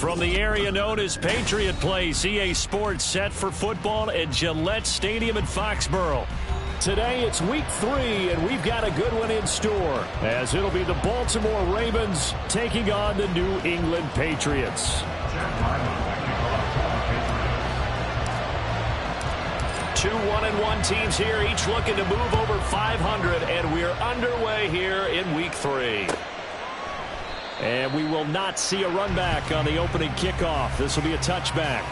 From the area known as Patriot Place, EA Sports set for football at Gillette Stadium in Foxborough. Today it's week 3, and we've got a good one in store, as it'll be the Baltimore Ravens taking on the New England Patriots. Two 1-1 teams here, each looking to move over 500, and we're underway here in week 3. And we will not see a run back on the opening kickoff. This will be a touchback.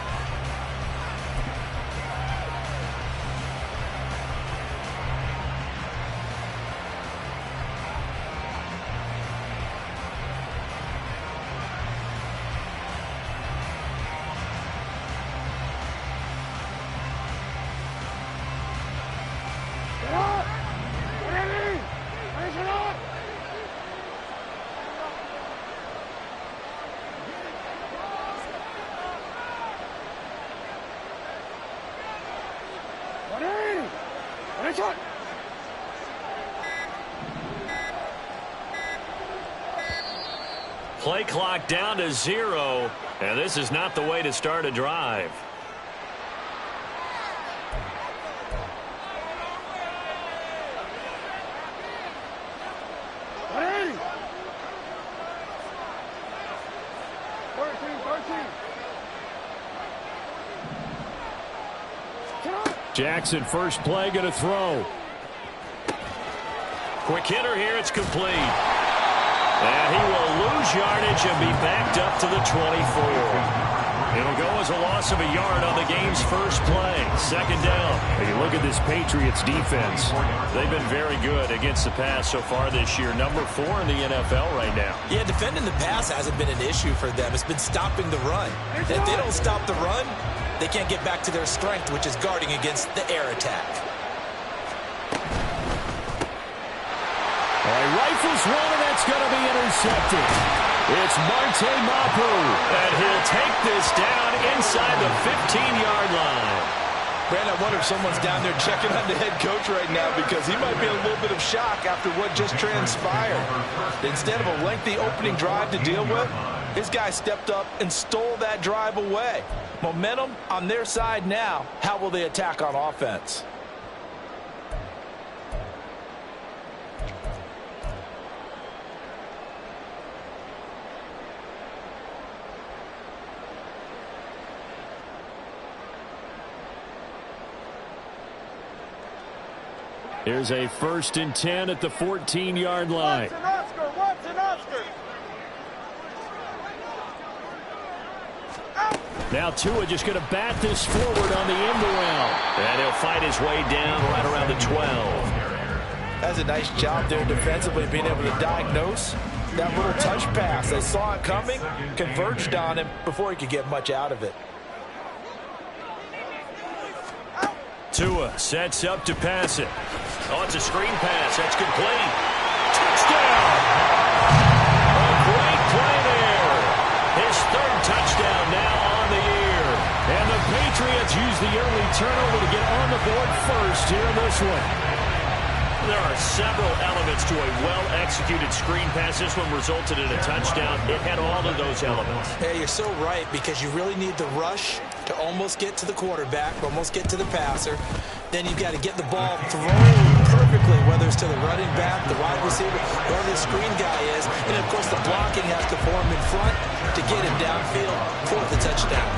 Play clock down to 0, and this is not the way to start a drive. Jackson, first play, going to throw. Quick hitter here, it's complete. And he will lose yardage and be backed up to the 24. It'll go as a loss of a yard on the game's first play. Second down. If you look at this Patriots defense, they've been very good against the pass so far this year. Number 4 in the NFL right now. Yeah, defending the pass hasn't been an issue for them. It's been stopping the run. If they don't stop the run, they can't get back to their strength, which is guarding against the air attack. Rifles one, and that's going to be intercepted. It's Marte Mapu, and he'll take this down inside the 15-yard line. Brandon, I wonder if someone's down there checking on the head coach right now, because he might be in a little bit of shock after what just transpired. Instead of a lengthy opening drive to deal with, his guy stepped up and stole that drive away. Momentum on their side now. How will they attack on offense? Here's a 1st and 10 at the 14-yard line. Now Tua just going to bat this forward on the end around. And he'll fight his way down right around the 12. That's a nice job there defensively, being able to diagnose that little touch pass. They saw it coming, converged on him before he could get much out of it. Tua sets up to pass it. Oh, it's a screen pass. That's complete. Touchdown! A great play there. His 3rd touchdown now on the year. And the Patriots use the early turnover to get on the board first here in this one. There are several elements to a well-executed screen pass. This one resulted in a touchdown. It had all of those elements. Hey, you're so right, because you really need the rush to almost get to the quarterback, almost get to the passer. Then you've got to get the ball thrown perfectly, whether it's to the running back, the wide receiver, whoever the screen guy is. And, of course, the blocking has to form in front to get him downfield for the touchdown.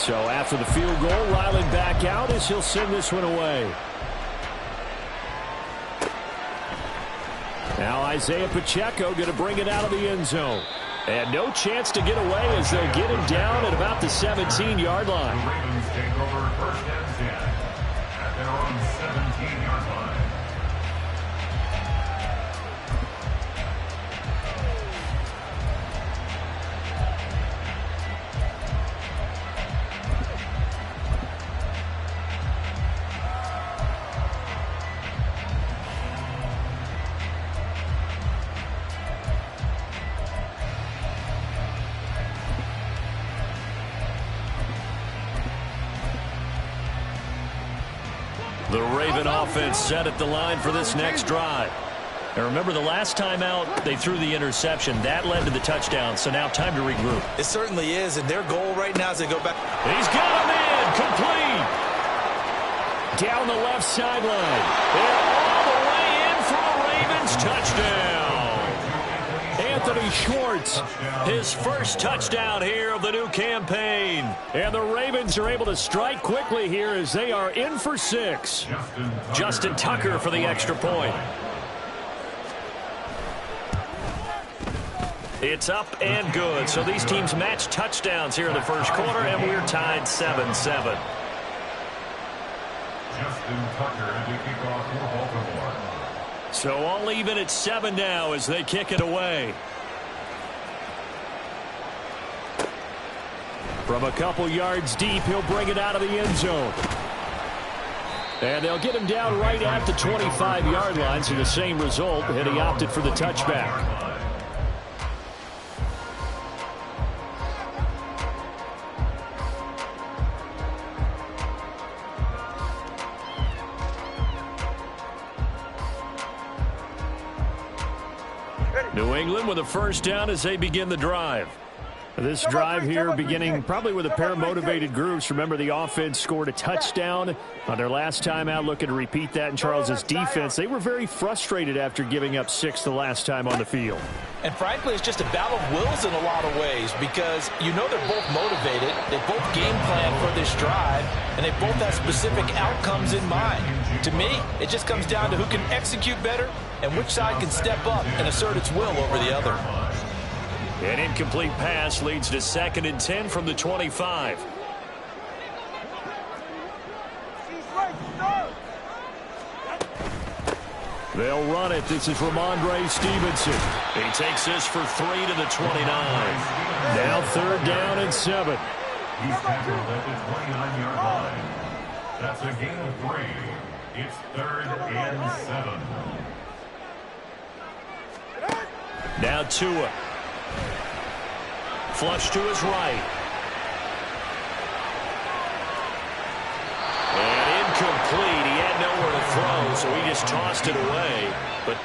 So after the field goal, Ryland back out as he'll send this one away. Now Isaiah Pacheco going to bring it out of the end zone. And no chance to get away as they'll get him down at about the 17-yard line. The Ravens take over 1st and 10 at their own 17-yard line. The Raven offense set at the line for this next drive. And remember, the last time out, they threw the interception. That led to the touchdown, so now time to regroup. It certainly is, and their goal right now is to go back. He's got him in, complete. Down the left sideline. And all the way in for a Ravens touchdown. Anthony Schwartz, his first touchdown here of the new campaign. And the Ravens are able to strike quickly here as they are in for 6. Justin Tucker for the extra point. It's up and good. So these teams match touchdowns here in the first quarter, and we're tied 7-7. Justin Tucker to kick off for Baltimore. So all even at 7 now as they kick it away. From a couple yards deep, he'll bring it out of the end zone. And they'll get him down right at the 25-yard line, so the same result, and he opted for the touchback. New England with a first down as they begin the drive. This drive here beginning probably with a pair of motivated groups. Remember, the offense scored a touchdown on their last time out, looking to repeat that in Charles's defense. They were very frustrated after giving up 6 the last time on the field. And frankly, it's just a battle of wills in a lot of ways because you know they're both motivated. They both game plan for this drive, and they both have specific outcomes in mind. To me, it just comes down to who can execute better and which side can step up and assert its will over the other. An incomplete pass leads to 2nd and 10 from the 25. They'll run it. This is Ramondre Stevenson. He takes this for 3 to the 29. Now 3rd down and 7. He's tackled at the 29-yard line. That's a gain of 3. It's 3rd and 7. Now Tua. Flush to his right. And incomplete. He had nowhere to throw, so he just tossed it away. But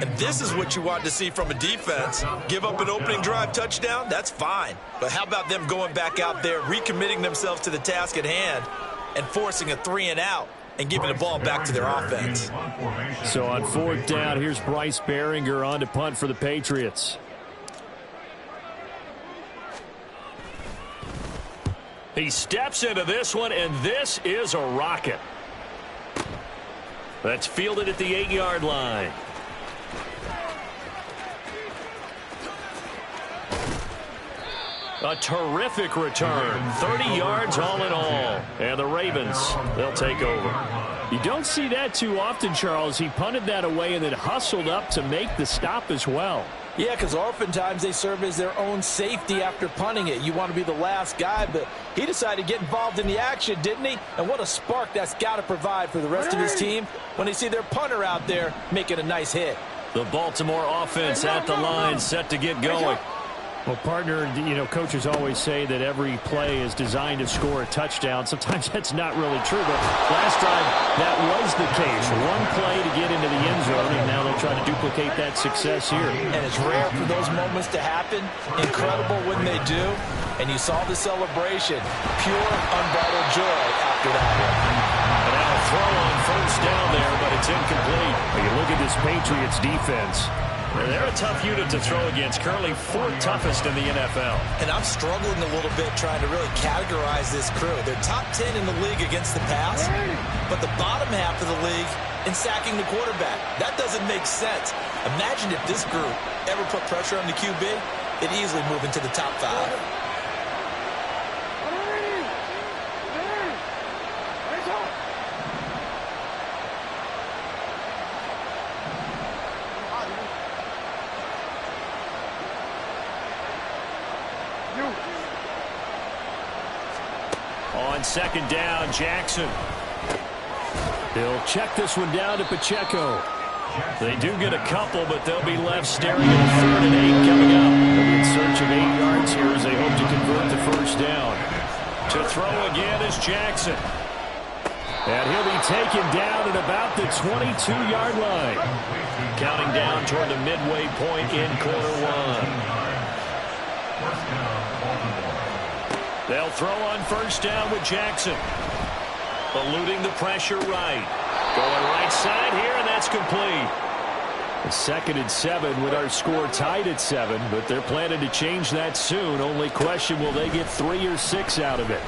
And this is what you want to see from a defense. Give up an opening drive touchdown, that's fine. But how about them going back out there, recommitting themselves to the task at hand, and forcing a 3 and out and giving the ball back to their offense. So on 4th down, here's Bryce Behringer on to punt for the Patriots. He steps into this one, and this is a rocket. That's fielded at the 8-yard line. A terrific return. 30 yards all in all. And the Ravens, they'll take over. You don't see that too often, Charles. He punted that away and then hustled up to make the stop as well. Yeah, because oftentimes they serve as their own safety after punting it. You want to be the last guy, but he decided to get involved in the action, didn't he? And what a spark that's got to provide for the rest of his team when they see their punter out there making a nice hit. The Baltimore offense at the line, set to get going. Well, partner, you know, coaches always say that every play is designed to score a touchdown. Sometimes that's not really true, but last drive, that was the case. One play to get into the end zone, and now they'll try to duplicate that success here. And it's rare for those moments to happen. Incredible when they do. And you saw the celebration. Pure, unbridled joy after that one. And now a throw on 1st down there, but it's incomplete. When you look at this Patriots defense, they're a tough unit to throw against, currently 4th toughest in the NFL. And I'm struggling a little bit trying to really categorize this crew. They're top 10 in the league against the pass, but the bottom half of the league in sacking the quarterback. That doesn't make sense. Imagine if this group ever put pressure on the QB, it'd easily move into the top 5. On second down, Jackson. He'll check this one down to Pacheco. They do get a couple, but they'll be left staring at 3rd and 8 coming up. They'll be in search of 8 yards here as they hope to convert the first down. To throw again is Jackson. And he'll be taken down at about the 22-yard line. Counting down toward the midway point in quarter one. They'll throw on first down with Jackson. Eluding the pressure right. Going right side here, and that's complete. 2nd and 7 with our score tied at 7, but they're planning to change that soon. Only question, will they get 3 or 6 out of it?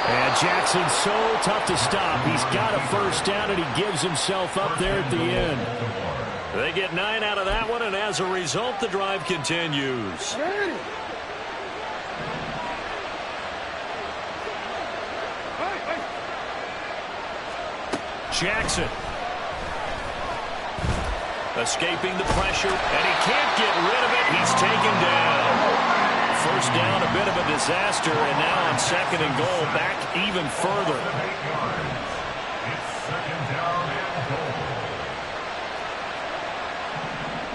And Jackson's so tough to stop. He's got a first down, and he gives himself up there at the end. They get 9 out of that one, and as a result, the drive continues. Jackson. Escaping the pressure, and he can't get rid of it. He's taken down. First down, a bit of a disaster, and now on 2nd and goal, back even further.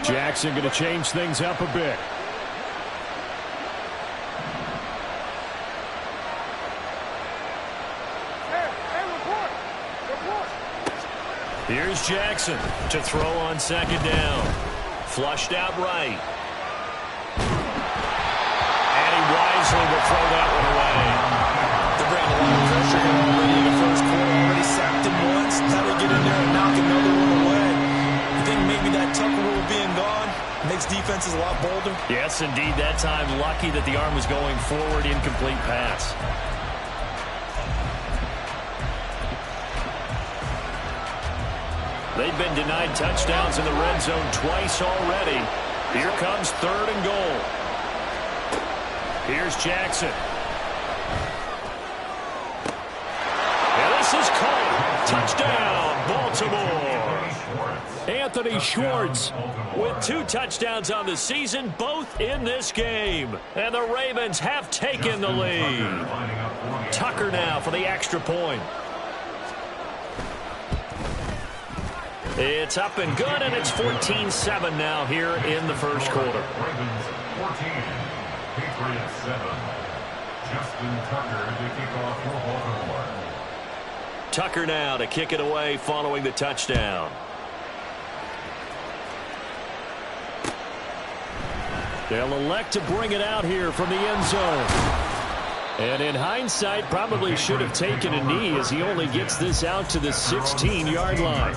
Jackson going to change things up a bit. Here's Jackson to throw on 2nd down. Flushed out right. And he wisely will throw that one away. They're bringing a lot of pressure here already in the first quarter. Already sacked him once. Now they get in there and knock another one away. You think maybe that Tucker rule being gone makes defenses a lot bolder? Yes, indeed. That time, lucky that the arm was going forward. Incomplete pass. They've been denied touchdowns in the red zone twice already. Here comes 3rd and goal. Here's Jackson. And this is caught. Touchdown, Baltimore. Anthony Schwartz with 2 touchdowns on the season, both in this game. And the Ravens have taken the lead. Tucker now for the extra point. It's up and good, and it's 14-7 now here in the first quarter. Ravens 14, Patriots 7. Justin Tucker to kick off for Baltimore. Tucker now to kick it away following the touchdown. They'll elect to bring it out here from the end zone. And in hindsight, probably should have taken a knee as he only gets this out to the 16-yard line.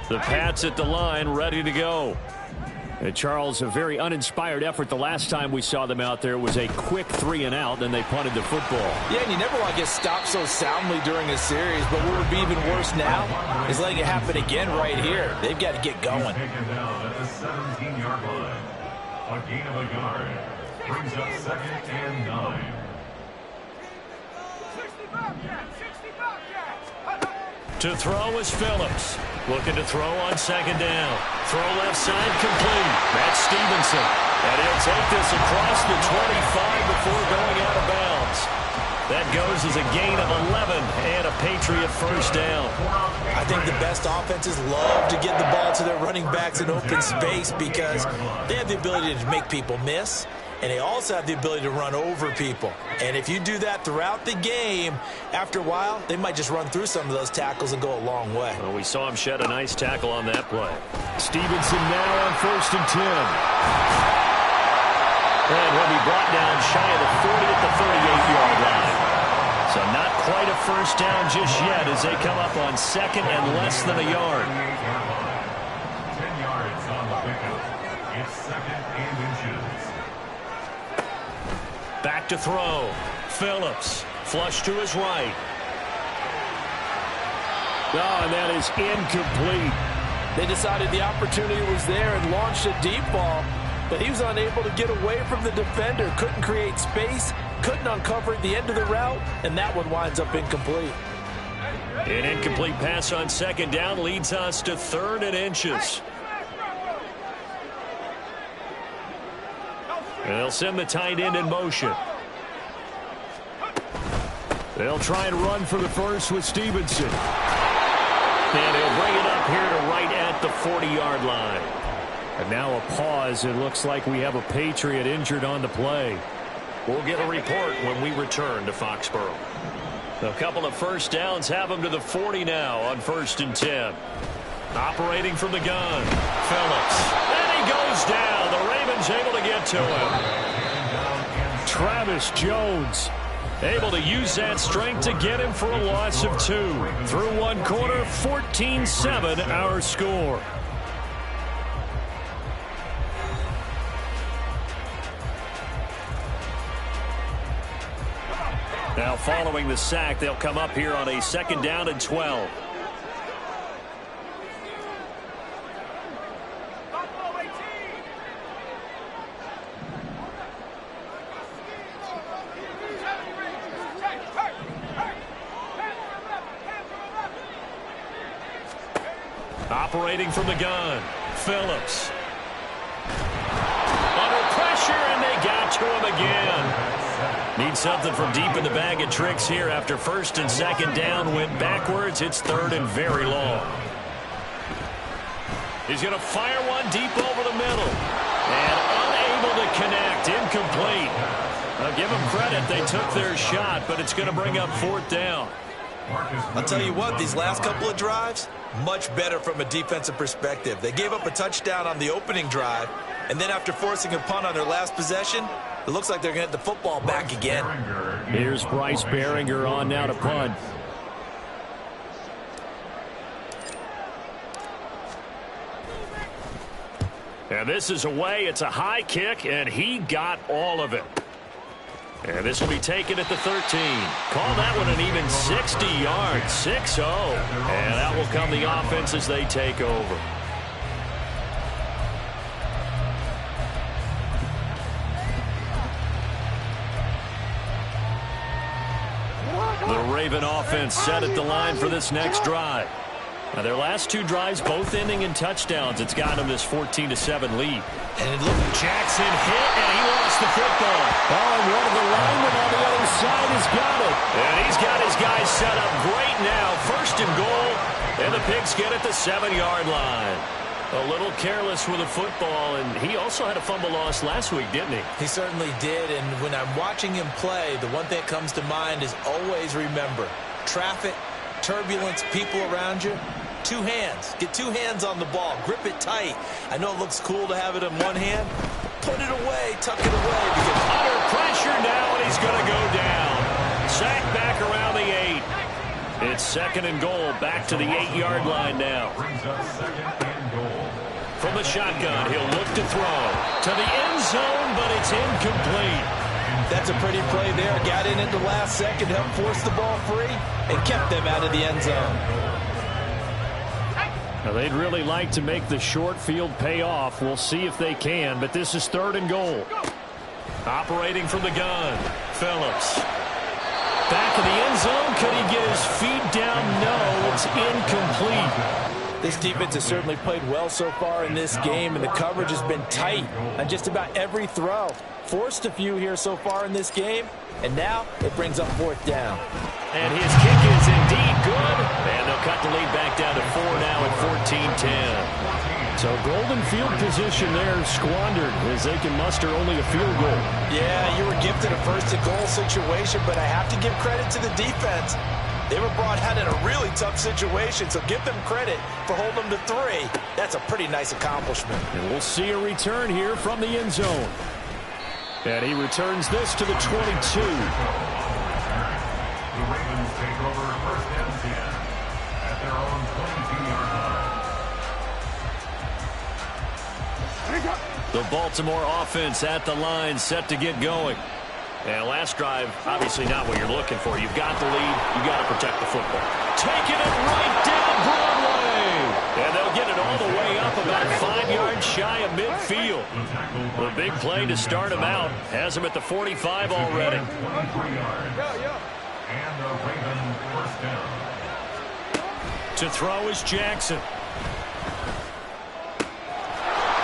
The Pats at the line, ready to go. And Charles, a very uninspired effort the last time we saw them out there. It was a quick 3 and out, then they punted the football. Yeah, and you never want to get stopped so soundly during a series, but what would be even worse now is letting it happen again right here. They've got to get going. Taken down at the 17-yard line. A gain of a yard brings up 2nd and 9. To throw is Phillips. Looking to throw on 2nd down. Throw left side complete. That's Stevenson. And he'll take this across the 25 before going out of bounds. That goes as a gain of 11 and a Patriot first down. I think the best offenses love to get the ball to their running backs in open space because they have the ability to make people miss, and they also have the ability to run over people. And if you do that throughout the game, after a while, they might just run through some of those tackles and go a long way. Well, we saw him shed a nice tackle on that play. Stevenson now on 1st and 10. And he'll be brought down shy of the 40 at the 38-yard line. So not quite a first down just yet as they come up on 2nd and less than a yard. 10 yards on the pickup. It's 2nd and inches. Back to throw. Phillips. Flush to his right. Oh, and that is incomplete. They decided the opportunity was there and launched a deep ball, but he was unable to get away from the defender. Couldn't create space, couldn't uncover the end of the route, and that one winds up incomplete. An incomplete pass on second down leads us to 3rd and inches. And they'll send the tight end in motion. They'll try and run for the first with Stevenson. And he'll bring it up here to right at the 40-yard line. And now a pause. It looks like we have a Patriot injured on the play. We'll get a report when we return to Foxborough. A couple of first downs have him to the 40 now on 1st and 10. Operating from the gun, Phillips. And he goes down. The Ravens able to get to him. Travis Jones able to use that strength to get him for a loss of 2. Through one quarter, 14-7 our score. Now following the sack, they'll come up here on a 2nd down and 12. Operating from the gun, Phillips. Under pressure, and they got to him again. Need something from deep in the bag of tricks here after 1st and 2nd down. Went backwards. It's 3rd and very long. He's going to fire one deep over the middle. And unable to connect. Incomplete. I'll give them credit. They took their shot, but it's going to bring up 4th down. I'll tell you what, these last couple of drives, much better from a defensive perspective. They gave up a touchdown on the opening drive, and then after forcing a punt on their last possession, it looks like they're going to get the football back again. Here's Bryce Behringer on now to punt. And this is away. It's a high kick, and he got all of it. And this will be taken at the 13. Call that one an even 60 yards. 6-0. And that will come the offense as they take over. The Raven offense set at the line for this next drive. Now their last 2 drives both ending in touchdowns. It's got them this 14-7 lead. And it looked Jackson hit, and he lost the football. Oh, and one of the linemen on the other side has got it. And he's got his guys set up great now. 1st and goal, and the Pigs get at the 7-yard line. A little careless with the football, and he also had a fumble loss last week, didn't he? He certainly did, and when I'm watching him play, the one thing that comes to mind is always remember, traffic, turbulence, people around you, 2 hands. Get 2 hands on the ball. Grip it tight. I know it looks cool to have it in one hand. Put it away. Tuck it away. Because under pressure now, and he's going to go down. Sacked back around the 8. It's 2nd and goal. Back to the 8-yard line now. From the shotgun, he'll look to throw. To the end zone, but it's incomplete. That's a pretty play there. Got in at the last second, helped force the ball free, and kept them out of the end zone. Now they'd really like to make the short field pay off. We'll see if they can, but this is 3rd and goal. Operating from the gun, Phillips. Back in the end zone. Could he get his feet down? No, it's incomplete. This defense has certainly played well so far in this game, and the coverage has been tight on just about every throw. Forced a few here so far in this game, and now it brings up 4th down. And his kick is indeed good, and they'll cut the lead back down to 4 now at 14-10. So golden field position there squandered as they can muster only a field goal. Yeah, you were gifted a 1st and goal situation, but I have to give credit to the defense. They were brought out in a really tough situation, so give them credit for holding them to 3. That's a pretty nice accomplishment. And we'll see a return here from the end zone. And he returns this to the 22. The Ravens take over 1st and 10 at their own 22-yard line. The Baltimore offense at the line, set to get going. And last drive, obviously not what you're looking for. You've got the lead. You've got to protect the football. Taking it right down Broadway. And they'll get it all the way up up about 5 yards shy of midfield. The big play to start him out has him at the 45 already. 23 yards. And the Ravens first down. To throw is Jackson.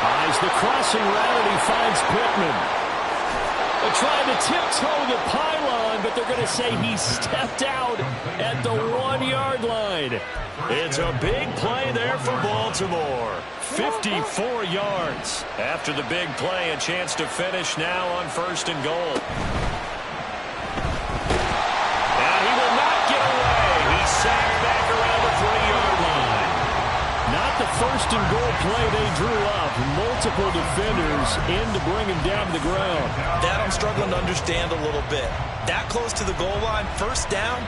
Eyes the crossing route, and he finds Pittman. They're trying to tiptoe the pylon, but they're going to say he stepped out at the 1-yard line. It's a big play there for Baltimore. 54 yards. After the big play, a chance to finish now on 1st and goal. Now he will not get away. He's sacked back around the 3-yard line. Not the 1st and goal play they drew up. Multiple defenders in to bring him down to the ground. That I'm struggling to understand a little bit. That close to the goal line, 1st down,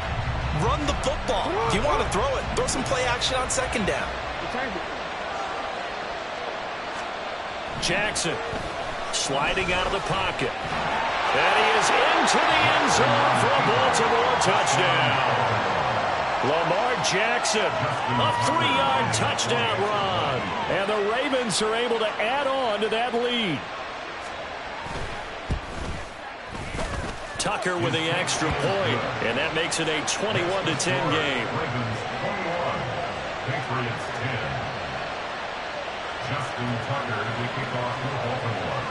run the football. If you want to throw it, throw some play action on 2nd down. Jackson sliding out of the pocket. And he is into the end zone for a Baltimore touchdown. Lamar Jackson, a 3-yard touchdown run. And the Ravens are able to add on to that lead. Tucker with the extra point, and that makes it a 21-10 game. Ravens 21, Patriots 10. Justin Tucker to kick off for Baltimore.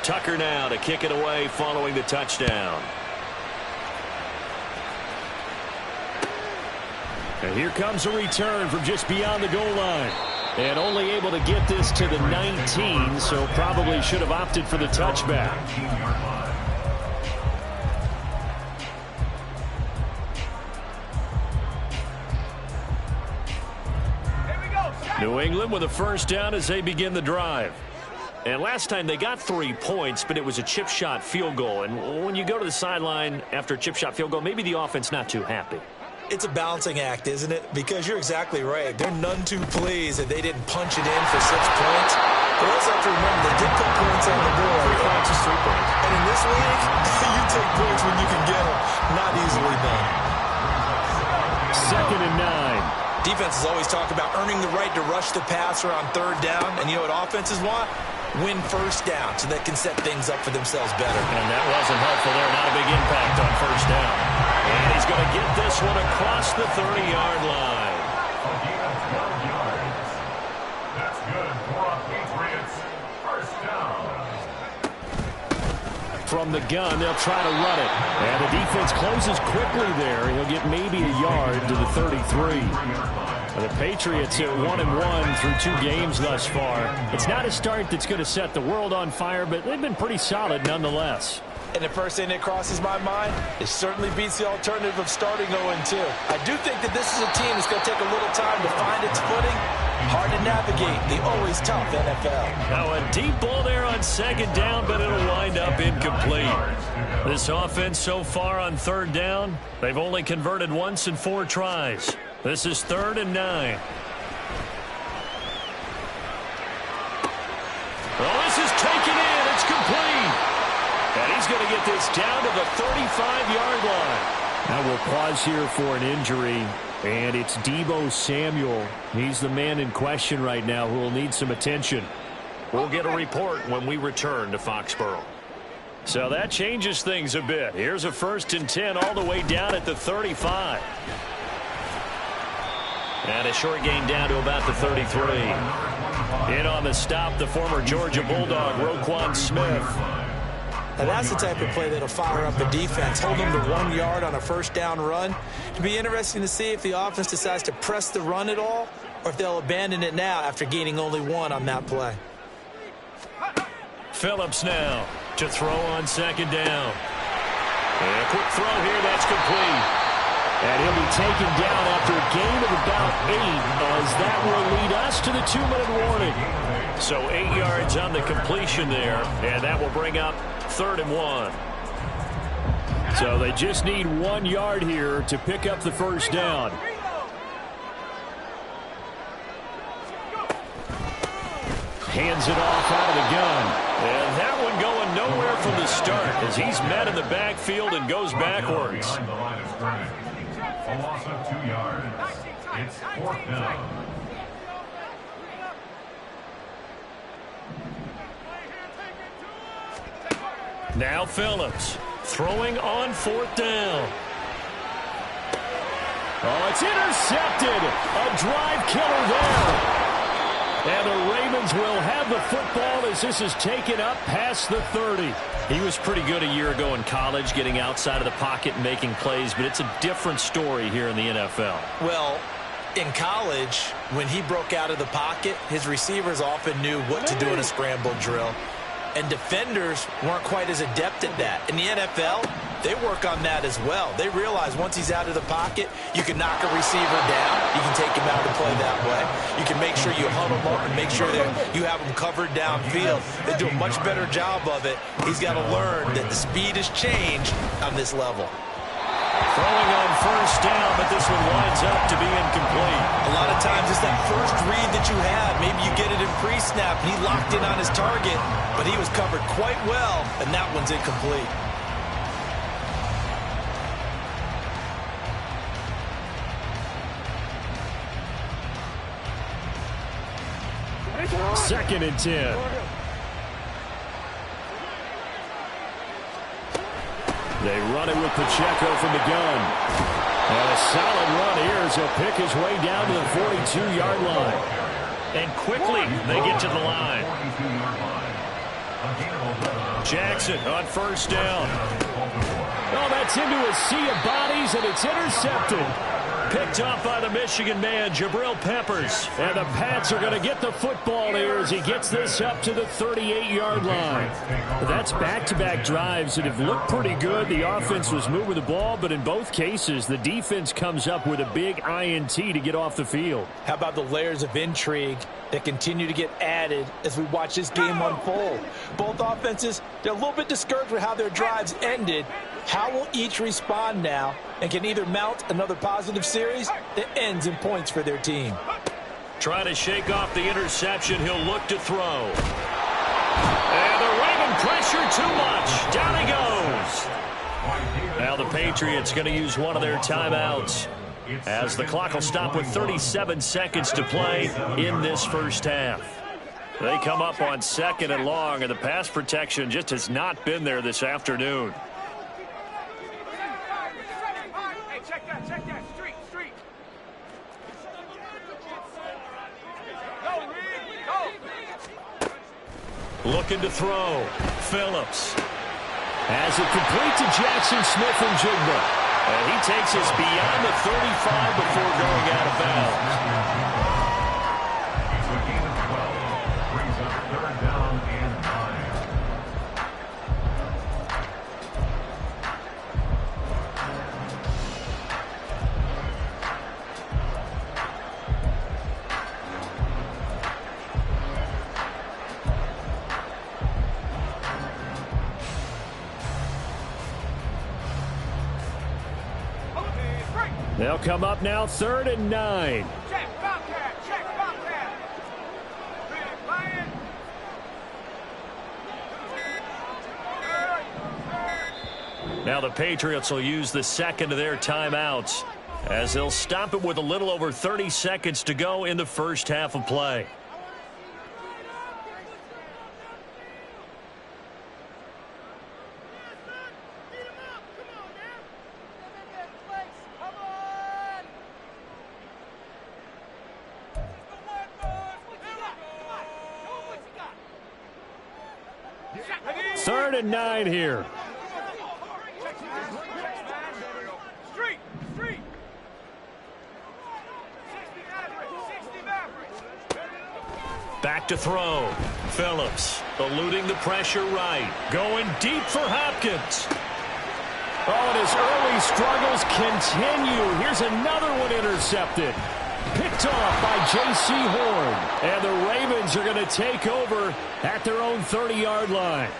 Tucker now to kick it away following the touchdown. And here comes a return from just beyond the goal line. And only able to get this to the 19, so probably should have opted for the touchback. 19-yard line. New England with a 1st down as they begin the drive. And last time they got 3 points, but it was a chip shot field goal. And when you go to the sideline after a chip shot field goal, maybe the offense not too happy. It's a balancing act, isn't it? Because you're exactly right. They're none too pleased that they didn't punch it in for 6 points. But also have to remember, they did put points on the board. 3 points is 3 points. And in this league, you take points when you can get them. Not easily done. 2nd and 9. Defenses always talk about earning the right to rush the passer on 3rd down. And you know what offenses want? Win 1st down so they can set things up for themselves better. And that wasn't helpful there. Not a big impact on 1st down. And he's going to get this one across the 30-yard line. A gain of 12 yards. That's good for a Patriots first down. From the gun, they'll try to run it. And the defense closes quickly there. He'll get maybe a yard to the 33. The Patriots at 1-1 through 2 games thus far. It's not a start that's going to set the world on fire, but they've been pretty solid nonetheless. And the first thing that crosses my mind, it certainly beats the alternative of starting 0-2. I do think that this is a team that's going to take a little time to find its footing. Hard to navigate the always tough NFL. Now a deep ball there on 2nd down, but it'll wind up incomplete. This offense so far on 3rd down, they've only converted once in 4 tries. This is 3rd and 9. Oh, this is taken in. It's complete. And he's going to get this down to the 35-yard line. Now we'll pause here for an injury, and it's Deebo Samuel. He's the man in question right now who will need some attention. We'll get a report when we return to Foxborough. So that changes things a bit. Here's a 1st and 10 all the way down at the 35. And a short gain down to about the 33. In on the stop, the former Georgia Bulldog, Roquan Smith. Now that's the type of play that'll fire up the defense. Hold them to 1 yard on a 1st down run. It'll be interesting to see if the offense decides to press the run at all, or if they'll abandon it now after gaining only 1 on that play. Phillips now to throw on 2nd down. And a quick throw here, that's complete. And he'll be taken down after a gain of about 8, as that will lead us to the 2-minute warning. So 8 yards on the completion there, and that will bring up 3rd and 1. So they just need 1 yard here to pick up the 1st down. Hands it off out of the gun. And that one going nowhere from the start as he's met in the backfield and goes backwards. Behind the line of scrimmage. A loss of 2 yards. It's 4th down. Now Phillips throwing on 4th down. Oh, it's intercepted. A drive killer there. And the Ravens will have the football as this is taken up past the 30. He was pretty good a year ago in college, getting outside of the pocket and making plays, but it's a different story here in the NFL. Well, in college, when he broke out of the pocket, his receivers often knew what to do in a scramble drill. And defenders weren't quite as adept at that. In the NFL, they work on that as well. They realize once he's out of the pocket, you can knock a receiver down. You can take him out and play that way. You can make sure you huddle him up and make sure that you have him covered downfield. They do a much better job of it. He's got to learn that the speed has changed on this level. Throwing on 1st down, but this one winds up to be incomplete. A lot of times it's that first read that you have. Maybe you get it in pre-snap, and he locked in on his target, but he was covered quite well, and that one's incomplete. Second and 10. They run it with Pacheco from the gun. And a solid run here as he'll pick his way down to the 42-yard line. And quickly they get to the line. Jackson on 1st down. Oh, that's into a sea of bodies, and it's intercepted. Picked off by the Michigan man, Jabril Peppers. And the Pats are going to get the football here as he gets this up to the 38-yard line. That's back-to-back drives that have looked pretty good. The offense was moving the ball, but in both cases, the defense comes up with a big INT to get off the field. How about the layers of intrigue that continue to get added as we watch this game unfold? Both offenses, they're a little bit discouraged with how their drives ended. How will each respond now and can either mount another positive series that ends in points for their team? Trying to shake off the interception. He'll look to throw. And the Raven pressure too much. Down he goes. Now the Patriots going to use one of their timeouts as the clock will stop with 37 seconds to play in this first half. They come up on 2nd and long, and the pass protection just has not been there this afternoon. Looking to throw. Phillips has it complete to Jackson Smith and Jigba. And he takes us beyond the 35 before going out of bounds. It's a gain of 12. Brings up 3rd down and 9. They'll come up now 3rd and 9. Check, Bobcat, check, Bobcat. Now the Patriots will use the second of their timeouts as they'll stop it with a little over 30 seconds to go in the first half of play. Third and 9 here. Back to throw. Phillips eluding the pressure right. Going deep for Hopkins. Oh, and his early struggles continue. Here's another one intercepted. Picked off by J.C. Horn. And the Ravens are going to take over at their own 30-yard line.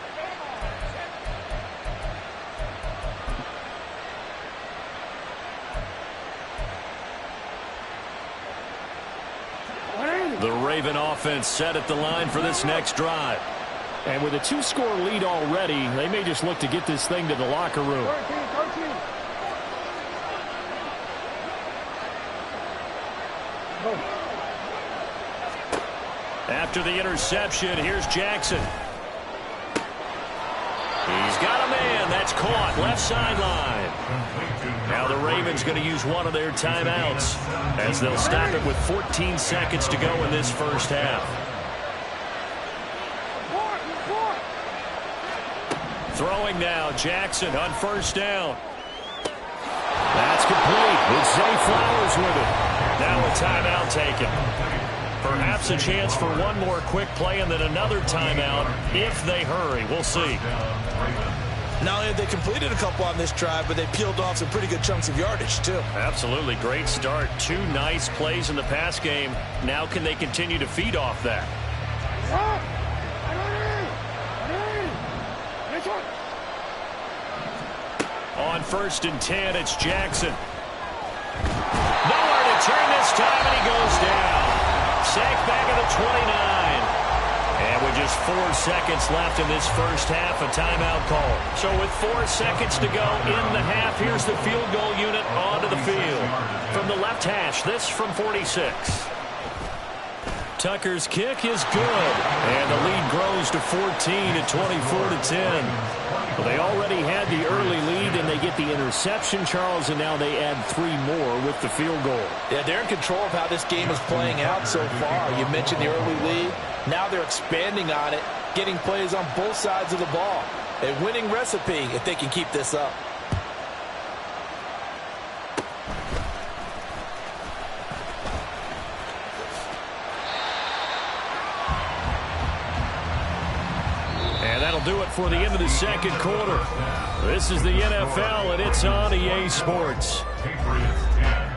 The Raven offense set at the line for this next drive. And with a 2-score lead already, they may just look to get this thing to the locker room. After the interception, here's Jackson. He's got a man. That's caught. Left sideline. Now the Ravens going to use one of their timeouts as they'll stop it with 14 seconds to go in this first half. Throwing now, Jackson on first down. That's complete. It's Zay Flowers with it. Now a timeout taken. Perhaps a chance for one more quick play and then another timeout if they hurry. We'll see. Not only have they completed a couple on this drive, but they peeled off some pretty good chunks of yardage, too. Absolutely. Great start. 2 nice plays in the pass game. Now can they continue to feed off that? On 1st and 10, it's Jackson. Nowhere to turn this time, and he goes down. Sacked back at the 29. And with just 4 seconds left in this first half, a timeout call. So with 4 seconds to go in the half, here's the field goal unit onto the field. From the left hash, this from 46. Tucker's kick is good. And the lead grows to 14 at 24-10. Well, they already had the early lead, and they get the interception, Charles, and now they add 3 more with the field goal. Yeah, they're in control of how this game is playing out so far. You mentioned the early lead. Now they're expanding on it, getting plays on both sides of the ball. A winning recipe if they can keep this up. And that'll do it for the end of the second quarter. This is the NFL, and it's on EA Sports. Patriots 10.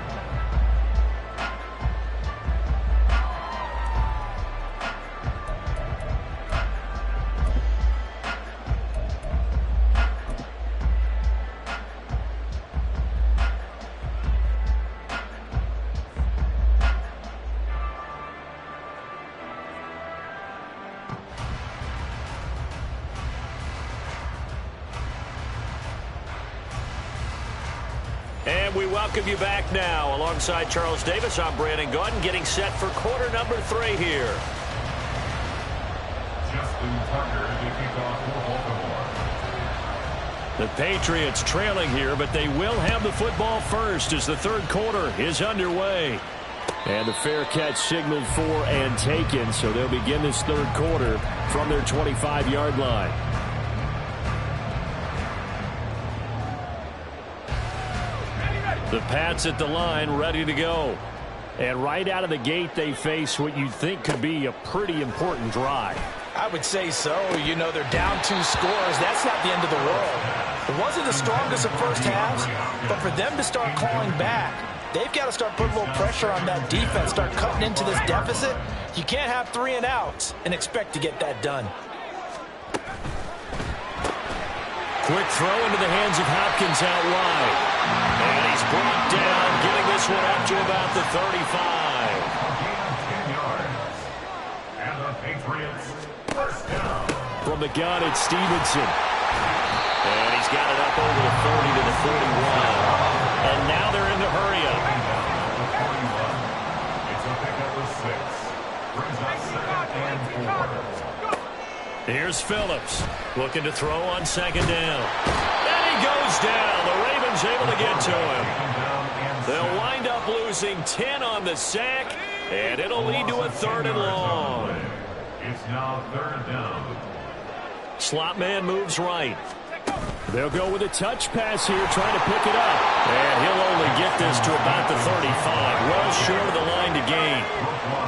And we welcome you back now. Alongside Charles Davis, I'm Brandon Gordon, getting set for quarter number 3 here. Justin Tucker to kick off for Baltimore. The Patriots trailing here, but they will have the football first as the third quarter is underway. And the fair catch signaled for and taken, so they'll begin this third quarter from their 25-yard line. The Pats at the line, ready to go. And right out of the gate, they face what you'd think could be a pretty important drive. I would say so. You know, they're down 2 scores. That's not the end of the world. It wasn't the strongest of first halves, but for them to start clawing back, they've got to start putting a little pressure on that defense, start cutting into this deficit. You can't have 3 and outs and expect to get that done. Quick throw into the hands of Hopkins out wide. And he's brought down, getting this one up to about the 35. 10 yards. And the Patriots first down. From the gun, it's Stevenson. And he's got it up over the 30 to the 41. And now they're in the hurry up. It's a pickup of 6. Brings us 2nd and 4. Here's Phillips, looking to throw on second down. And he goes down. The Ravens able to get to him. They'll wind up losing 10 on the sack, and it'll lead to a 3rd and long. It's now 3rd down. Slot man moves right. They'll go with a touch pass here, trying to pick it up. And he'll only get this to about the 35, well short of the line to gain.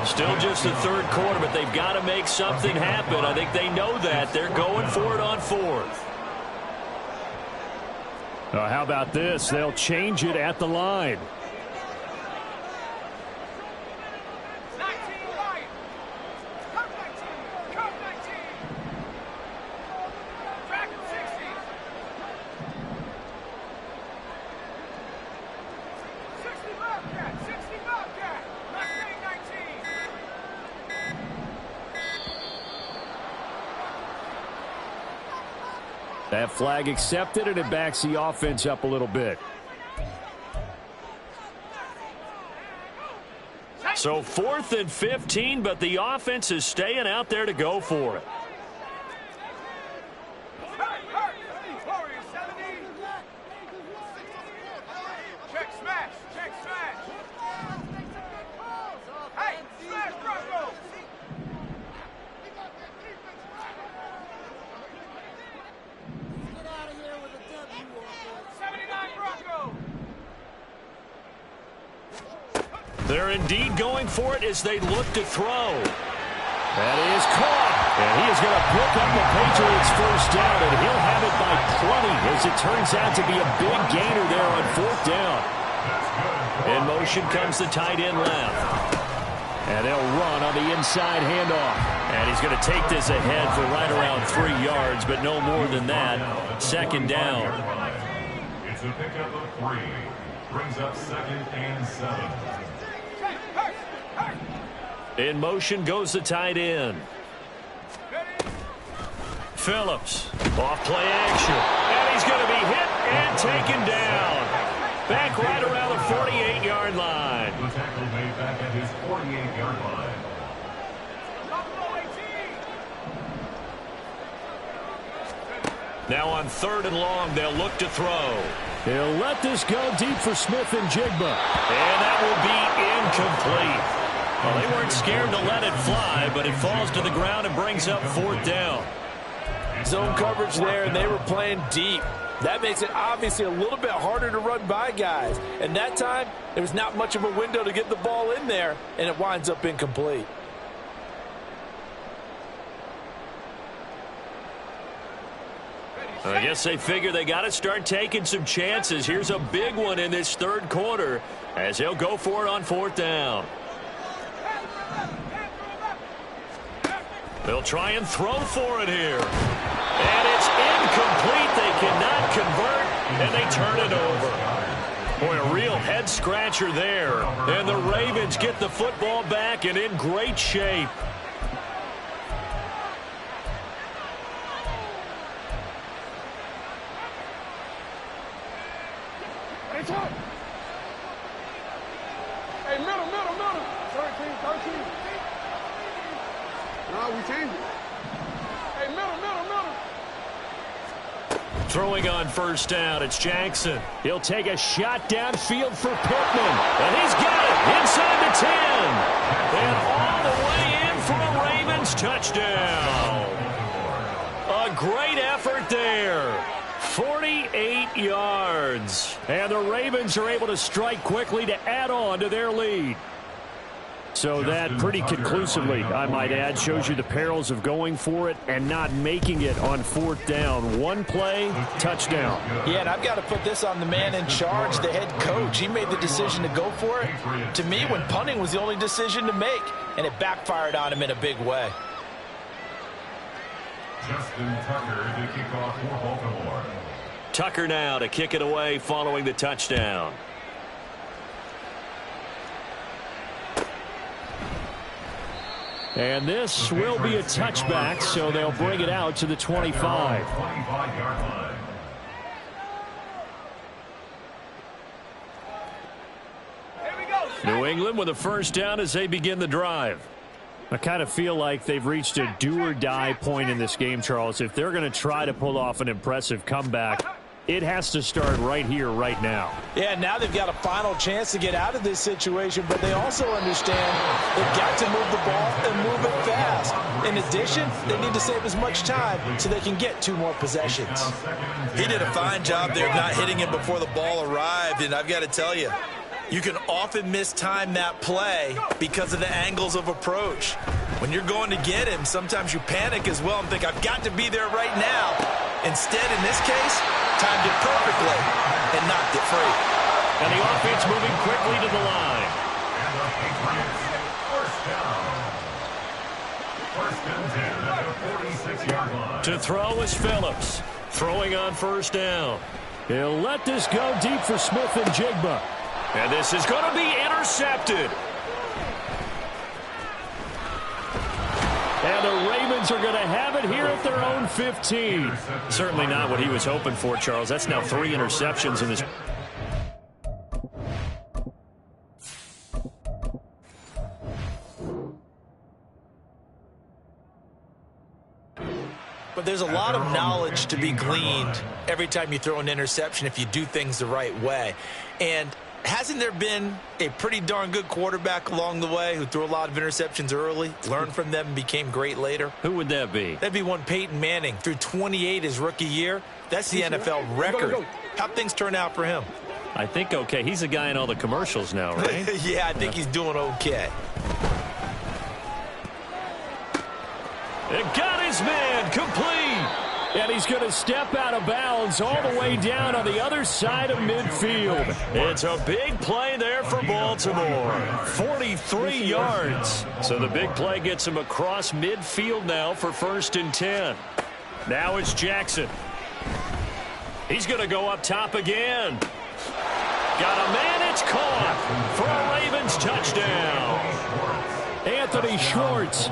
Still just the third quarter, but they've got to make something happen. I think they know that. They're going for it on 4th. How about this? They'll change it at the line. 19 Lions. Come 19. Come 19. Back at 60. 60 Bobcat. 60 Bobcat. Left wing 19. That flag accepted, and it backs the offense up a little bit. So 4th and 15, but the offense is staying out there to go for it. Check smash. Check smash. Hey, smash Bronco. Get out of here with a W. 79 Bronco. They're indeed going for it as they look to throw. That is caught. And he is going to pick up the Patriots first down, and he'll have it by 20 as it turns out to be a big gainer there on 4th down. In motion comes the tight end left. And they'll run on the inside handoff. And he's going to take this ahead for right around 3 yards, but no more than that. 2nd down. It's a pickup of 3. Brings up 2nd and 7. In motion goes the tight end. Phillips, off play action. And he's going to be hit and taken down. Back right around the 48-yard line. The tackle made back at his 48-yard line. Now on 3rd and long, they'll look to throw. He'll let this go deep for Smith and Jigba. And that will be incomplete. Well, they weren't scared to let it fly, but it falls to the ground and brings up 4th down. Zone coverage there, and they were playing deep. That makes it obviously a little bit harder to run by guys. And that time, there was not much of a window to get the ball in there, and it winds up incomplete. I guess they figure they got to start taking some chances. Here's a big one in this 3rd quarter as they'll go for it on 4th down. They'll try and throw for it here. And it's incomplete. They cannot convert, and they turn it over. Boy, a real head-scratcher there. And the Ravens get the football back and in great shape. Hey, middle. 13. No, we changed it. Hey, middle. Throwing on 1st down, it's Jackson. He'll take a shot downfield for Pittman. And he's got it inside the 10. And all the way in for a Ravens touchdown. A great effort there. 48 yards. And the Ravens are able to strike quickly to add on to their lead. So that pretty conclusively, I might add, shows you the perils of going for it and not making it on 4th down. One play, touchdown. Yeah, and I've got to put this on the man in charge, the head coach. He made the decision to go for it. To me, when punting was the only decision to make, and it backfired on him in a big way. Justin Tucker to kick off for Baltimore. Tucker now to kick it away following the touchdown. And this will be a touchback, so they'll bring it out to the 25. 25-yard line. New England with a 1st down as they begin the drive. I kind of feel like they've reached a do-or-die point in this game, Charles. If they're going to try to pull off an impressive comeback, it has to start right here, right now. Yeah, now they've got a final chance to get out of this situation, but they also understand they've got to move the ball and move it fast. In addition, they need to save as much time so they can get 2 more possessions. He did a fine job there of not hitting him before the ball arrived, and I've got to tell you, you can often mistime that play because of the angles of approach. When you're going to get him, sometimes you panic as well and think, I've got to be there right now. Instead, in this case, timed it perfectly and knocked it free. And the offense moving quickly to the line. And the Patriots, first down. 1st and 10 at the 46-yard line. To throw is Phillips. Throwing on 1st down. He'll let this go deep for Smith and Jigba. And this is going to be intercepted. And the Ravens are going to have it here at their own 15. Certainly not what he was hoping for, Charles. That's now 3 interceptions in this. there's a lot of knowledge to be gleaned every time you throw an interception if you do things the right way. And hasn't there been a pretty darn good quarterback along the way who threw a lot of interceptions early, learned from them, and became great later? Who would that be? That'd be one Peyton Manning. Threw 28 his rookie year. That's the NFL record. How'd things turn out for him? I think okay. He's a guy in all the commercials now, right? Yeah, I think he's doing okay. It got his man complete. And he's going to step out of bounds all the way down on the other side of midfield. It's a big play there for Baltimore. 43 yards. So the big play gets him across midfield now for 1st and 10. Now it's Jackson. He's going to go up top again. Got a man, it's caught for a Ravens touchdown. Anthony Schwartz,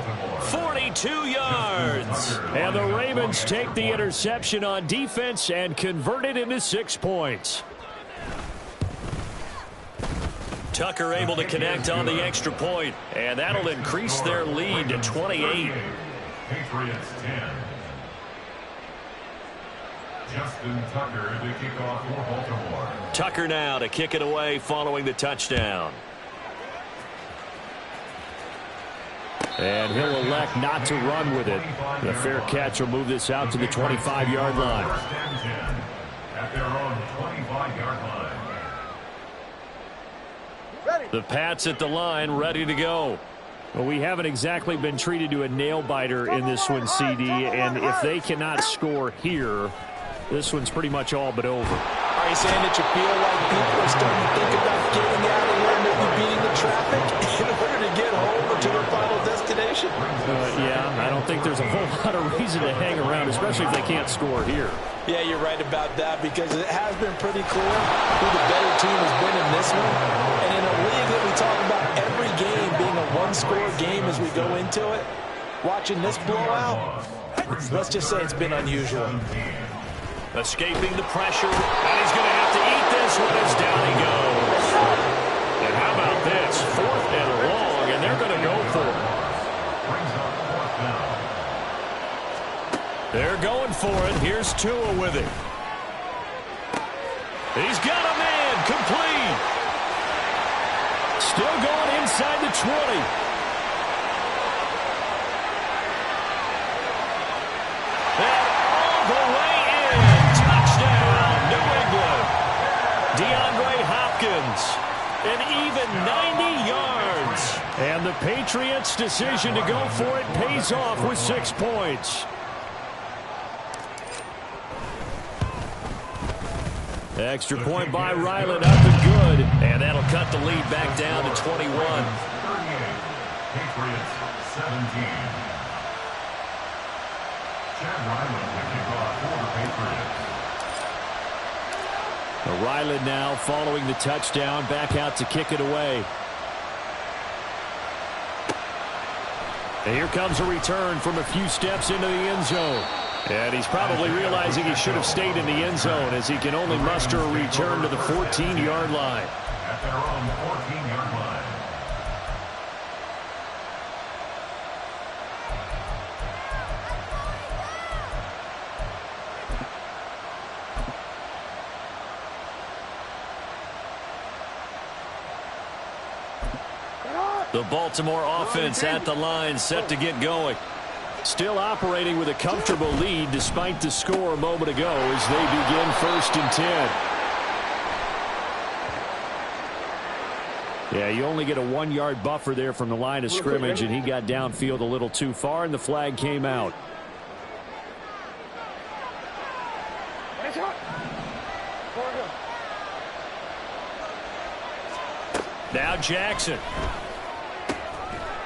42 yards. And the Ravens take the interception on defense and convert it into 6 points. Tucker able to connect on the extra point, and that'll increase their lead to 28. Patriots 10. Justin Tucker to kick off for Baltimore. Tucker now to kick it away following the touchdown. And he'll elect not to run with it. The fair catch will move this out to the 25-yard line. At their own 25-yard line. The Pats at the line, ready to go. Well, we haven't exactly been treated to a nail-biter in this one, CD, and if they cannot score here, this one's pretty much all but over. Are you saying that you feel like people are starting to think about getting out of here, maybe beating the traffic in order to get home or to their final destination? Yeah, I don't think there's a whole lot of reason to hang around, especially if they can't score here. Yeah, you're right about that because it has been pretty clear who the better team has been in this one. And in a league that we talk about every game being a one-score game as we go into it, watching this blowout, let's just say it's been unusual. Escaping the pressure, and he's going to have to eat this one as down he goes. And how about this? 4th and long, and they're going to go for it. They're going for it. Here's Tua with it. He's got a man complete. Still going inside the 20. And all the way in. Touchdown, New England. DeAndre Hopkins, an even 90 yards. And the Patriots' decision to go for it pays off with 6 points. Extra point by Ryland, up and good. And that'll cut the lead back down to 21. 38. Patriots 17. Chad Ryland to kick off for the Patriots. Ryland now following the touchdown, back out to kick it away. And here comes a return from a few steps into the end zone. And he's probably realizing he should have stayed in the end zone as he can only muster a return to the 14-yard line. At their own 14-yard line. The Baltimore offense at the line, set to get going. Still operating with a comfortable lead despite the score a moment ago as they begin 1st and 10. Yeah, you only get a 1-yard buffer there from the line of scrimmage, and he got downfield a little too far, and the flag came out. Now Jackson.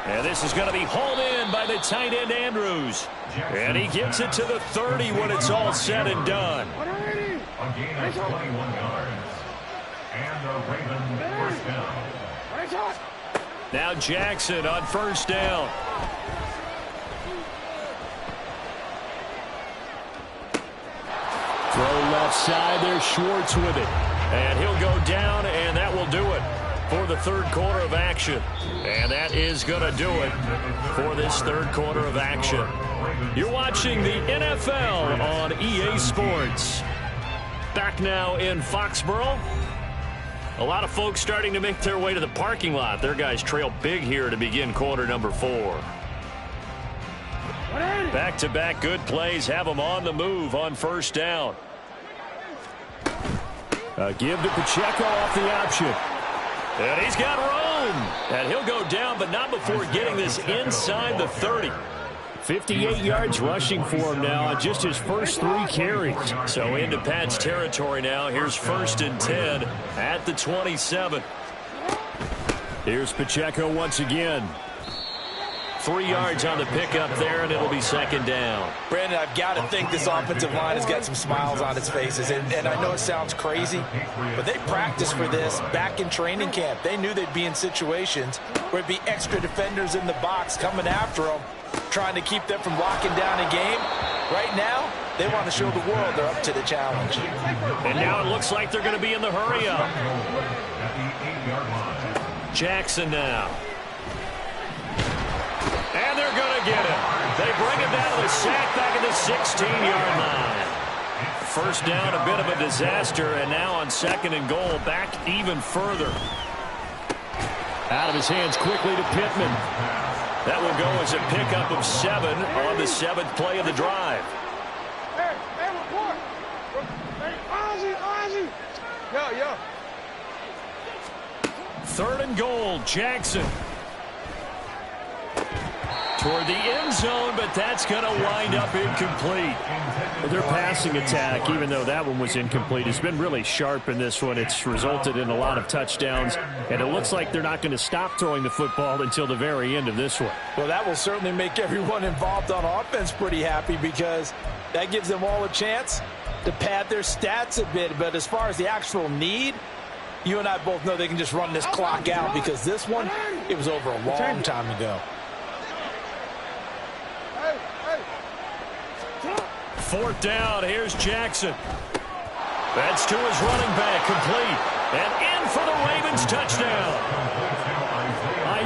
And this is going to be hauled in by the tight end Andrews. And he gets it to the 30 when it's all said and done. A gain of 21 yards. And the Ravens first down. Now Jackson on 1st down. Throw left side. There's Schwartz with it. And he'll go down, and that will do it. for the third quarter of action. And that is going to do it for this third quarter of action. You're watching the NFL on EA Sports. Back now in Foxborough. A lot of folks starting to make their way to the parking lot. Their guys trail big here to begin quarter number 4. Back-to-back good plays have them on the move on first down. Give to Pacheco off the option. And he's got room. And he'll go down, but not before getting this inside the 30. 58 yards rushing for him now on just his first 3 carries. So into Pat's territory now. Here's 1st and 10 at the 27. Here's Pacheco once again. 3 yards on the pickup there, and it'll be 2nd down. Brandon, I've got to think this offensive line has got some smiles on its faces. And I know it sounds crazy, but they practiced for this back in training camp. They knew they'd be in situations where it'd be extra defenders in the box coming after them, trying to keep them from locking down a game. Right now, they want to show the world they're up to the challenge. And now it looks like they're going to be in the hurry-up. Jackson now. And they're going to get him. They bring him down to the sack back at the 16-yard line. First down, a bit of a disaster, and now on 2nd and goal, back even further. Out of his hands quickly to Pittman. That will go as a pickup of 7 on the 7th play of the drive. Hey, report. Ozzy. Yo. 3rd and goal, Jackson. Toward the end zone, but that's going to wind up incomplete. Their passing attack, even though that one was incomplete, has been really sharp in this one. It's resulted in a lot of touchdowns, and it looks like they're not going to stop throwing the football until the very end of this one. Well, that will certainly make everyone involved on offense pretty happy, because that gives them all a chance to pad their stats a bit. But as far as the actual need, you and I both know they can just run this clock out, because this one, it was over a long time ago. 4th down, here's Jackson. That's to his running back, complete. And in for the Ravens touchdown.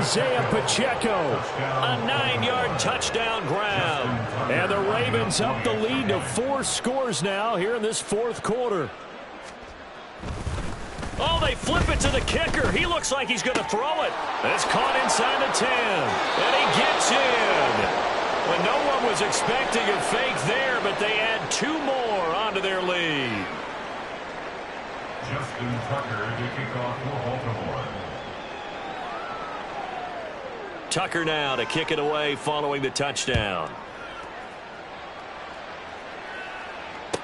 Isaiah Pacheco, a 9-yard touchdown grab. And the Ravens up the lead to 4 scores now here in this 4th quarter. Oh, they flip it to the kicker. He looks like he's going to throw it. It's caught inside the 10. And he gets in. When no one was expecting a fake there, but they add 2 more onto their lead. Justin Tucker to kick off for Baltimore. Tucker now to kick it away following the touchdown.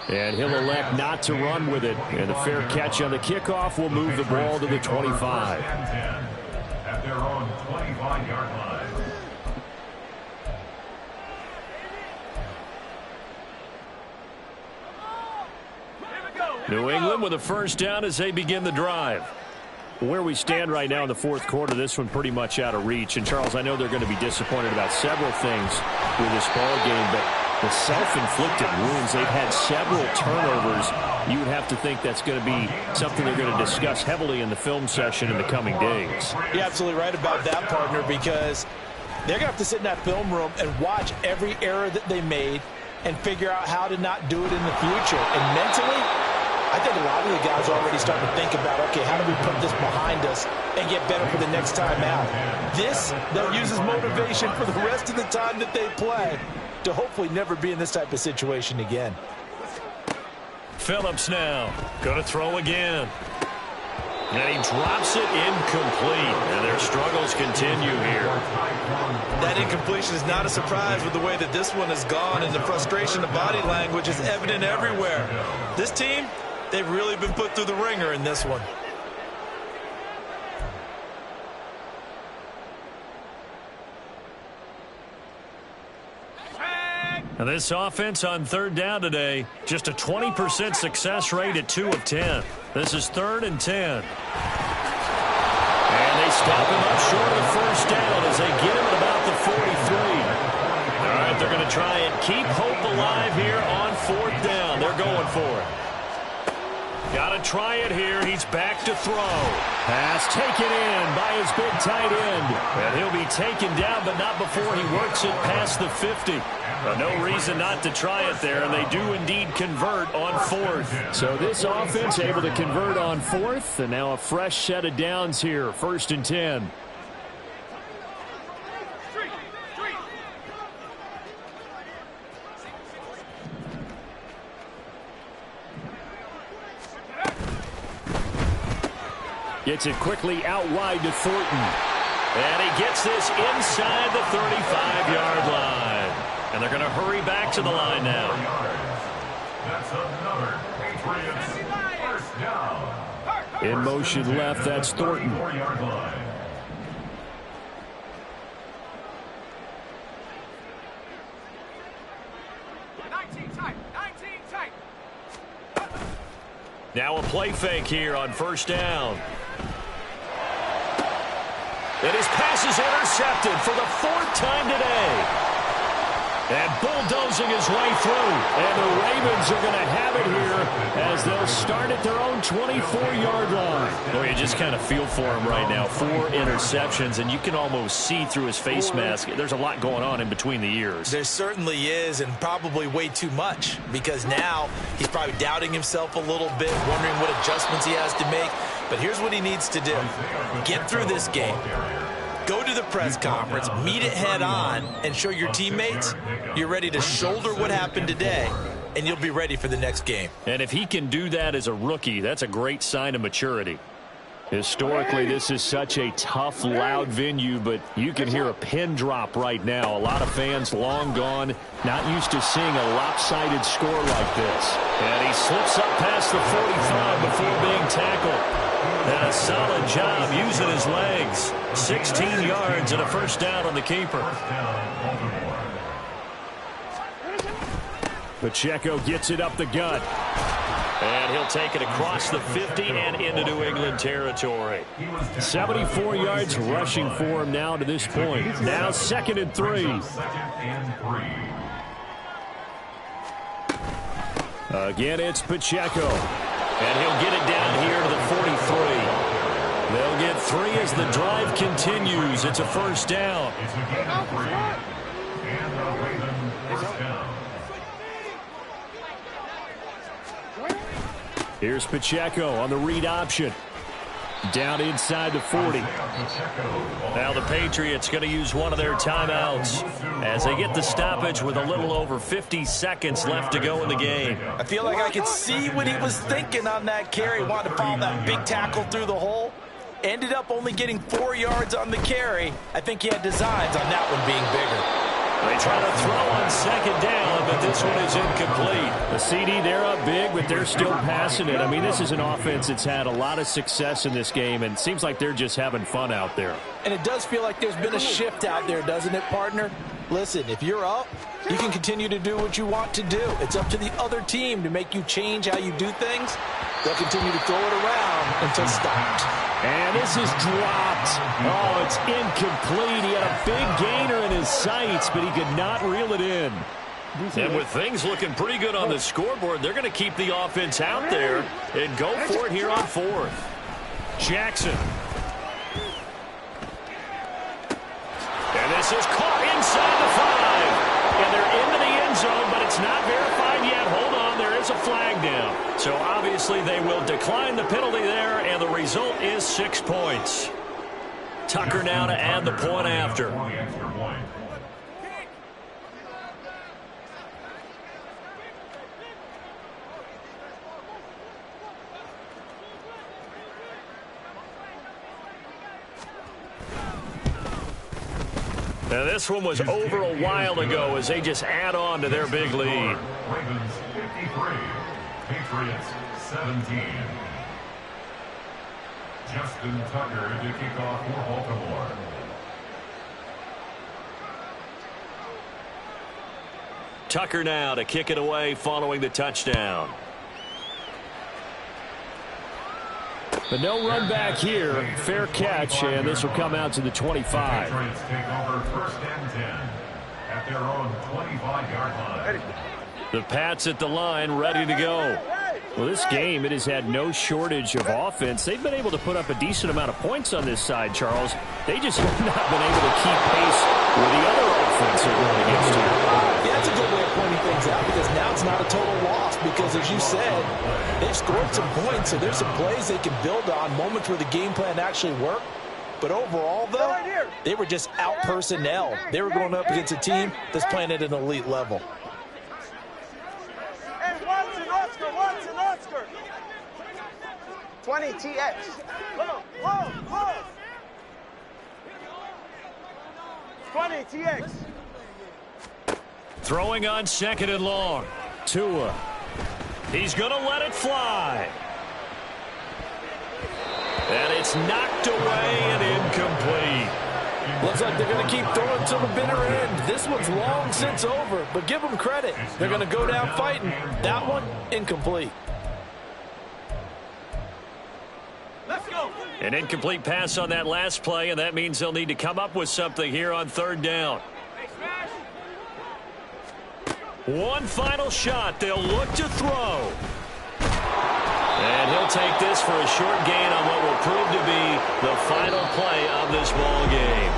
And he'll elect not to run with it. And a fair catch on the kickoff will move the ball to the 25. At their own 25-yard line. New England with a first down as they begin the drive. Where we stand right now in the 4th quarter, this one pretty much out of reach. And, Charles, I know they're going to be disappointed about several things with this ball game, but the self-inflicted wounds, they've had several turnovers. You would have to think that's going to be something they're going to discuss heavily in the film session in the coming days. You're absolutely right about that, partner, because they're going to have to sit in that film room and watch every error that they made and figure out how to not do it in the future. And mentally, I think a lot of the guys are already starting to think about, okay, how do we put this behind us and get better for the next time out? This, they'll use as motivation for the rest of the time that they play to hopefully never be in this type of situation again. Phillips now going to throw again. And he drops it incomplete. And their struggles continue here. That incompletion is not a surprise with the way that this one has gone, and the frustration of body language is evident everywhere. This team, they've really been put through the ringer in this one. And this offense on 3rd down today, just a 20% success rate at 2 of 10. This is 3rd and 10. And they stop him up short of the first down as they get him at about the 43. All right, they're going to try and keep hope alive here on 4th down. They're going for it. Got to try it here. He's back to throw. Pass taken in by his big tight end. And he'll be taken down, but not before he works it past the 50. No reason not to try it there, and they do indeed convert on 4th. So this offense able to convert on 4th, and now a fresh set of downs here, 1st and 10. Gets it quickly out wide to Thornton. And he gets this inside the 35-yard line. And they're going to hurry back to the line now. That's another Patriots first down. In motion left, that's Thornton. 34-yard line. Now a play fake here on 1st down. And his pass is intercepted for the 4th time today. And bulldozing his way through. And the Ravens are going to have it here as they'll start at their own 24-yard line. Well, you just kind of feel for him right now. 4 interceptions, and you can almost see through his face mask. There's a lot going on in between the ears. There certainly is, and probably way too much, because now he's probably doubting himself a little bit, wondering what adjustments he has to make. But here's what he needs to do. Get through this game. Go to the press conference, meet it head on, and show your teammates you're ready to shoulder what happened today, and you'll be ready for the next game. And if he can do that as a rookie, that's a great sign of maturity. Historically, this is such a tough, loud venue, but you can hear a pin drop right now. A lot of fans long gone, not used to seeing a lopsided score like this. And he slips up past the 45 before being tackled. And a solid job using his legs. 16 yards and a 1st down on the keeper. Pacheco gets it up the gut. And he'll take it across the 50 and into New England territory. 74 yards rushing for him now to this point. Now 2nd and 3. Again, it's Pacheco. And he'll get it down here to the 43. They'll get 3 as the drive continues. It's a 1st down. Here's Pacheco on the read option. Down inside the 40. Now the Patriots going to use one of their timeouts as they get the stoppage with a little over 50 seconds left to go in the game. I feel like I could see what he was thinking on that carry. Wanted to follow that big tackle through the hole. Ended up only getting 4 yards on the carry. I think he had designs on that one being bigger. They try to throw on 2nd down, but this one is incomplete. The CD, they're up big, but they're still passing it. I mean, this is an offense that's had a lot of success in this game, and it seems like they're just having fun out there. And it does feel like there's been a shift out there, doesn't it, partner? Listen, if you're up, you can continue to do what you want to do. It's up to the other team to make you change how you do things. They'll continue to throw it around until stopped. And this is dropped. Oh, it's incomplete. He had a big gainer in his sights, but he could not reel it in. And with things looking pretty good on the scoreboard, they're going to keep the offense out there and go for it here on 4th. Jackson. And this is caught inside the 5. And they're into the end zone, but it's not verified yet. Hold on, there is a flag down. So obviously they will decline the penalty there, and the result is 6 points. Tucker now to add the point after. Now this one was over a while ago as they just add on to their big lead. Ravens 53, Patriots 17. Justin Tucker to kick off for Baltimore. Tucker now to kick it away following the touchdown. But no run back here. Fair catch, and this will come out to the 25. Patriots take over 1st and 10 at their own 25-yard line. The Pats at the line, ready to go. Well, this game, it has had no shortage of offense. They've been able to put up a decent amount of points on this side, Charles. They just have not been able to keep pace with the other offense they're going against here. Yeah, that's a good way of pointing things out because now it's not a total loss because, as you said, they've scored some points, so there's some plays they can build on, moments where the game plan actually worked. But overall, though, they were just out-personnel. They were going up against a team that's playing at an elite level. 20 TX. Whoa. 20 TX. Throwing on second and long. Tua. He's going to let it fly. And it's knocked away and incomplete. Looks like they're going to keep throwing to the bitter end. This one's long since over, but give them credit. They're going to go down fighting. That one, incomplete. An incomplete pass on that last play, and that means they'll need to come up with something here on third down. One final shot. They'll look to throw. And he'll take this for a short gain on what will prove to be the final play of this ball game.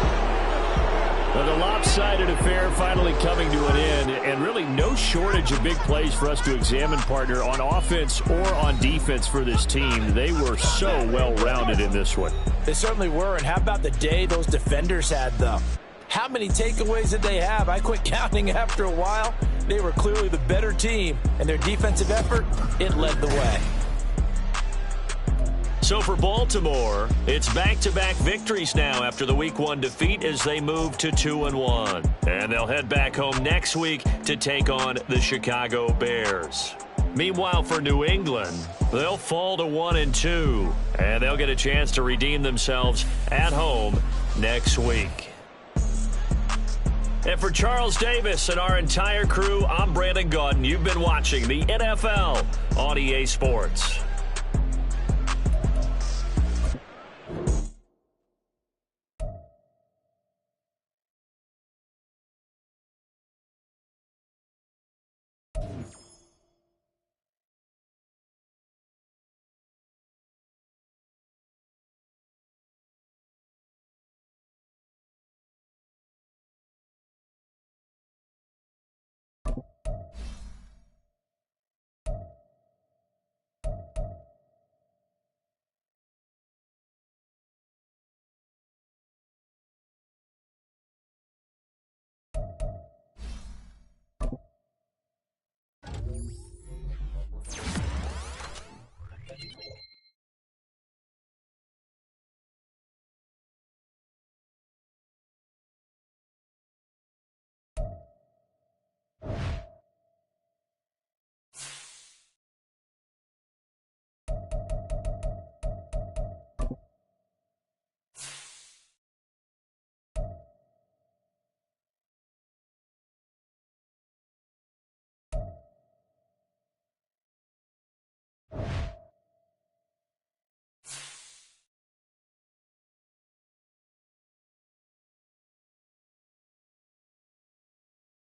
Well, the lopsided affair finally coming to an end, and really no shortage of big plays for us to examine, partner, on offense or on defense for this team. They were so well-rounded in this one. They certainly were, and how about the day those defenders had, though? How many takeaways did they have? I quit counting after a while. They were clearly the better team, and their defensive effort, it led the way. So for Baltimore, it's back-to-back victories now after the Week 1 defeat as they move to 2-1. And they'll head back home next week to take on the Chicago Bears. Meanwhile, for New England, they'll fall to 1-2, and they'll get a chance to redeem themselves at home next week. And for Charles Davis and our entire crew, I'm Brandon Gaudin. You've been watching the NFL on EA Sports.